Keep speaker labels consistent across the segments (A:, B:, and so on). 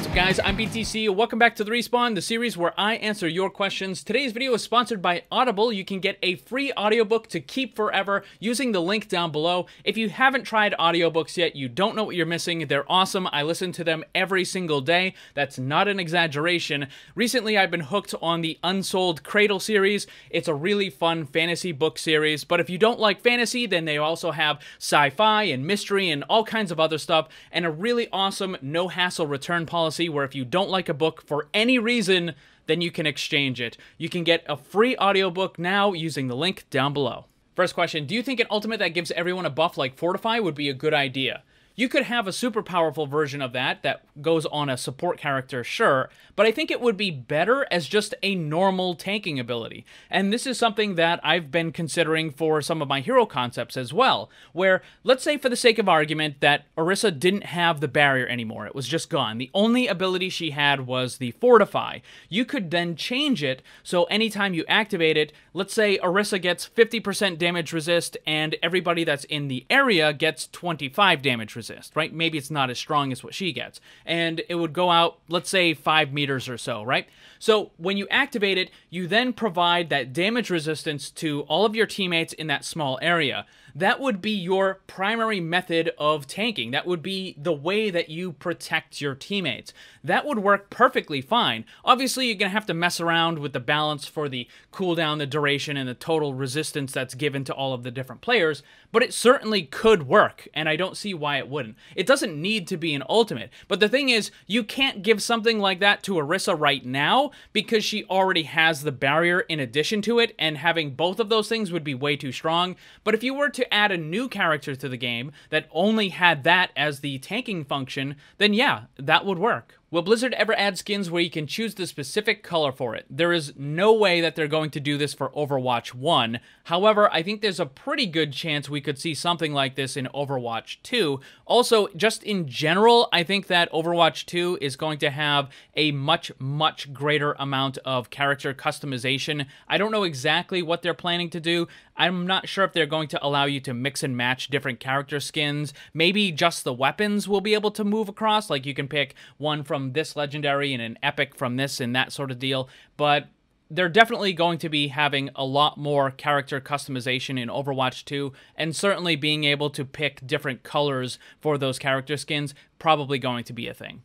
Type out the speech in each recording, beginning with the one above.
A: What's up, guys? I'm BTC. Welcome back to The Respawn, the series where I answer your questions. Today's video is sponsored by Audible. You can get a free audiobook to keep forever using the link down below. If you haven't tried audiobooks yet, you don't know what you're missing. They're awesome. I listen to them every single day. That's not an exaggeration. Recently, I've been hooked on the Unsouled Cradle series. It's a really fun fantasy book series, but if you don't like fantasy, then they also have sci-fi and mystery and all kinds of other stuff, and a really awesome no-hassle return policy where if you don't like a book for any reason, then you can exchange it. You can get a free audiobook now using the link down below. First question, do you think an ultimate that gives everyone a buff like Fortify would be a good idea? You could have a super powerful version of that goes on a support character, sure, but I think it would be better as just a normal tanking ability. And this is something that I've been considering for some of my hero concepts as well, where, let's say for the sake of argument, that Orisa didn't have the barrier anymore. It was just gone. The only ability she had was the Fortify. You could then change it, so anytime you activate it, let's say Orisa gets 50% damage resist, and everybody that's in the area gets 25 damage resist. Right? Maybe it's not as strong as what she gets. And it would go out, let's say, 5 meters or so, right? So when you activate it, you then provide that damage resistance to all of your teammates in that small area. That would be your primary method of tanking. That would be the way that you protect your teammates. That would work perfectly fine. Obviously, you're going to have to mess around with the balance for the cooldown, the duration, and the total resistance that's given to all of the different players, but it certainly could work, and I don't see why it wouldn't. It doesn't need to be an ultimate, but the thing is, you can't give something like that to Orisa right now because she already has the barrier in addition to it, and having both of those things would be way too strong. But if you were to add a new character to the game that only had that as the tanking function, then yeah, that would work. Will Blizzard ever add skins where you can choose the specific color for it? There is no way that they're going to do this for Overwatch 1. However, I think there's a pretty good chance we could see something like this in Overwatch 2. Also, just in general, I think that Overwatch 2 is going to have a much greater amount of character customization. I don't know exactly what they're planning to do. I'm not sure if they're going to allow you to mix and match different character skins. Maybe just the weapons will be able to move across, like you can pick one from this legendary and an epic from this and that sort of deal, but they're definitely going to be having a lot more character customization in Overwatch 2, and certainly being able to pick different colors for those character skins probably going to be a thing.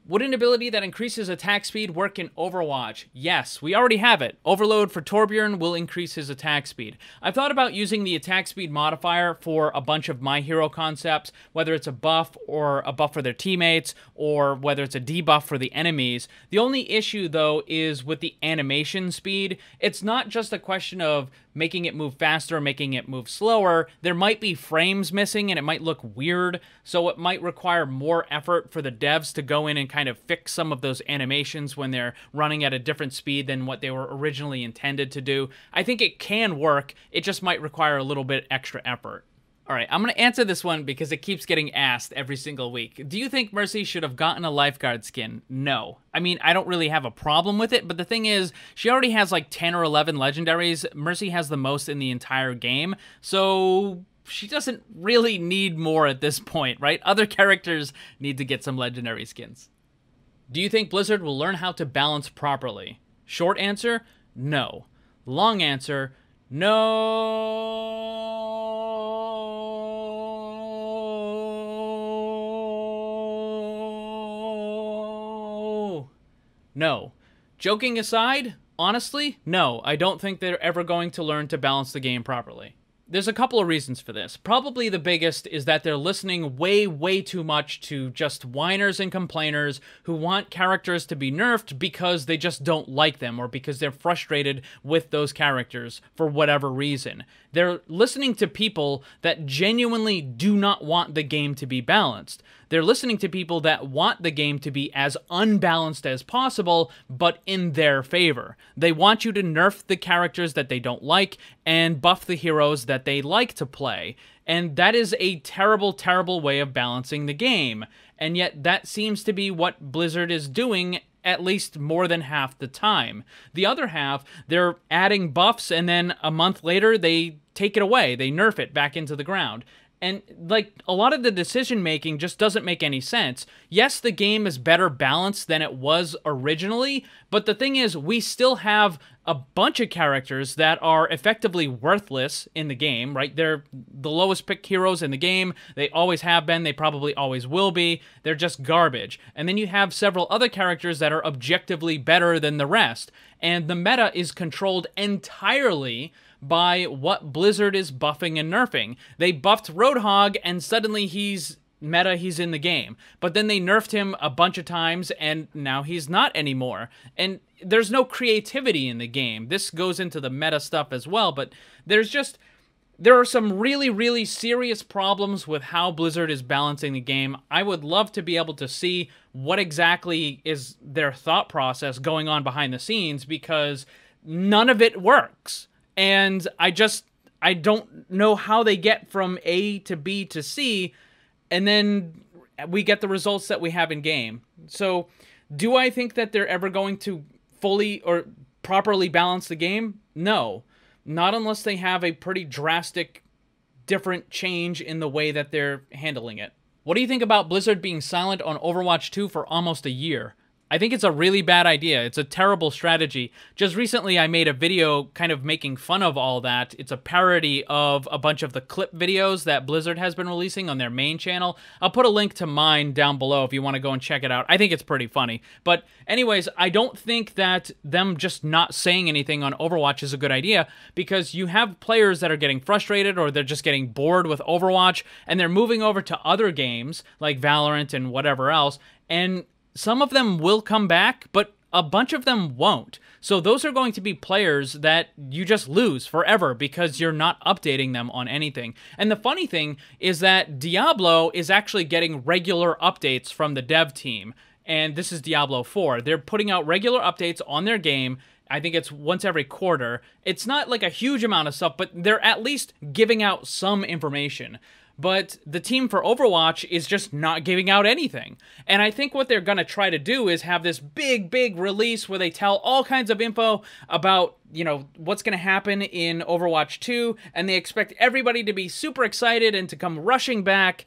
A: Would an ability that increases attack speed work in Overwatch? Yes, we already have it. Overload for Torbjorn will increase his attack speed. I've thought about using the attack speed modifier for a bunch of my hero concepts, whether it's a buff or a buff for their teammates, or whether it's a debuff for the enemies. The only issue, though, is with the animation speed. It's not just a question of making it move faster, making it move slower. There might be frames missing and it might look weird, so it might require more effort for the devs to go in and kind of fix some of those animations when they're running at a different speed than what they were originally intended to do. I think it can work, it just might require a little bit extra effort. Alright, I'm going to answer this one because it keeps getting asked every single week. Do you think Mercy should have gotten a lifeguard skin? No. I mean, I don't really have a problem with it, but the thing is, she already has like 10 or 11 legendaries. Mercy has the most in the entire game, so she doesn't really need more at this point, right? Other characters need to get some legendary skins. Do you think Blizzard will learn how to balance properly? Short answer, no. Long answer, no. No. Joking aside, honestly, no, I don't think they're ever going to learn to balance the game properly. There's a couple of reasons for this. Probably the biggest is that they're listening way too much to just whiners and complainers who want characters to be nerfed because they just don't like them or because they're frustrated with those characters for whatever reason. They're listening to people that genuinely do not want the game to be balanced. They're listening to people that want the game to be as unbalanced as possible, but in their favor. They want you to nerf the characters that they don't like and buff the heroes that they like to play. And that is a terrible way of balancing the game. And yet that seems to be what Blizzard is doing at least more than half the time. The other half, they're adding buffs and then a month later they take it away. They nerf it back into the ground. And, like, a lot of the decision-making just doesn't make any sense. Yes, the game is better balanced than it was originally, but the thing is, we still have a bunch of characters that are effectively worthless in the game, right? They're the lowest picked heroes in the game. They always have been. They probably always will be. They're just garbage. And then you have several other characters that are objectively better than the rest. And the meta is controlled entirely by what Blizzard is buffing and nerfing. They buffed Roadhog, and suddenly he's meta, he's in the game. But then they nerfed him a bunch of times, and now he's not anymore. And there's no creativity in the game. This goes into the meta stuff as well, but there are some really, really serious problems with how Blizzard is balancing the game. I would love to be able to see what exactly is their thought process going on behind the scenes, because none of it works. And I don't know how they get from A to B to C, and then we get the results that we have in game. So, do I think that they're ever going to fully or properly balance the game? No. Not unless they have a pretty drastic, different change in the way that they're handling it. What do you think about Blizzard being silent on Overwatch 2 for almost a year? I think it's a really bad idea. It's a terrible strategy. Just recently, I made a video kind of making fun of all that. It's a parody of a bunch of the clip videos that Blizzard has been releasing on their main channel. I'll put a link to mine down below if you want to go and check it out. I think it's pretty funny. But anyways, I don't think that them just not saying anything on Overwatch is a good idea, because you have players that are getting frustrated, or they're just getting bored with Overwatch, and they're moving over to other games like Valorant and whatever else, and some of them will come back, but a bunch of them won't. So those are going to be players that you just lose forever because you're not updating them on anything. And the funny thing is that Diablo is actually getting regular updates from the dev team. And this is Diablo 4. They're putting out regular updates on their game. I think it's once every quarter. It's not like a huge amount of stuff, but they're at least giving out some information. But the team for Overwatch is just not giving out anything. And I think what they're going to try to do is have this big, big release where they tell all kinds of info about, you know, what's going to happen in Overwatch 2, and they expect everybody to be super excited and to come rushing back.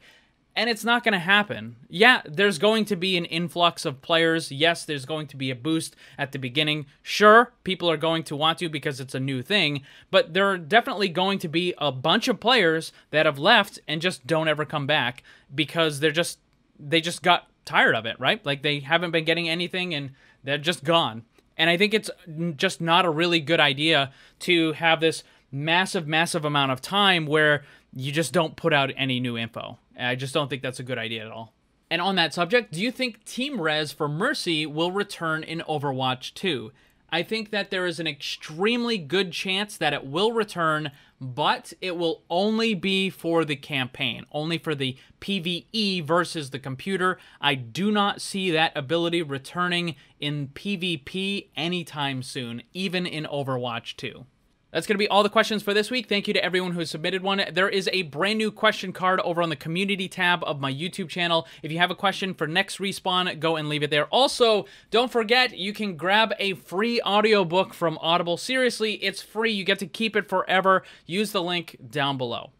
A: And it's not going to happen. Yeah, there's going to be an influx of players. Yes, there's going to be a boost at the beginning. Sure, people are going to want to because it's a new thing, but there are definitely going to be a bunch of players that have left and just don't ever come back because they just got tired of it, right? Like, they haven't been getting anything and they're just gone. And I think it's just not a really good idea to have this massive, massive amount of time where you just don't put out any new info. I just don't think that's a good idea at all. And on that subject, do you think Team Res for Mercy will return in Overwatch 2? I think that there is an extremely good chance that it will return, but it will only be for the campaign, only for the PvE versus the computer. I do not see that ability returning in PvP anytime soon, even in Overwatch 2. That's going to be all the questions for this week. Thank you to everyone who submitted one. There is a brand new question card over on the community tab of my YouTube channel. If you have a question for next Respawn, go and leave it there. Also, don't forget, you can grab a free audiobook from Audible. Seriously, it's free. You get to keep it forever. Use the link down below.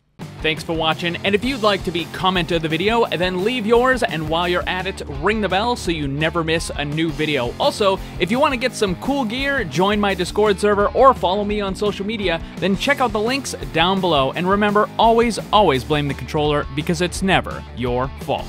A: Thanks for watching, and if you'd like to be comment of the video, then leave yours, and while you're at it, ring the bell so you never miss a new video. Also, if you want to get some cool gear, join my Discord server, or follow me on social media, then check out the links down below. And remember, always, always blame the controller, because it's never your fault.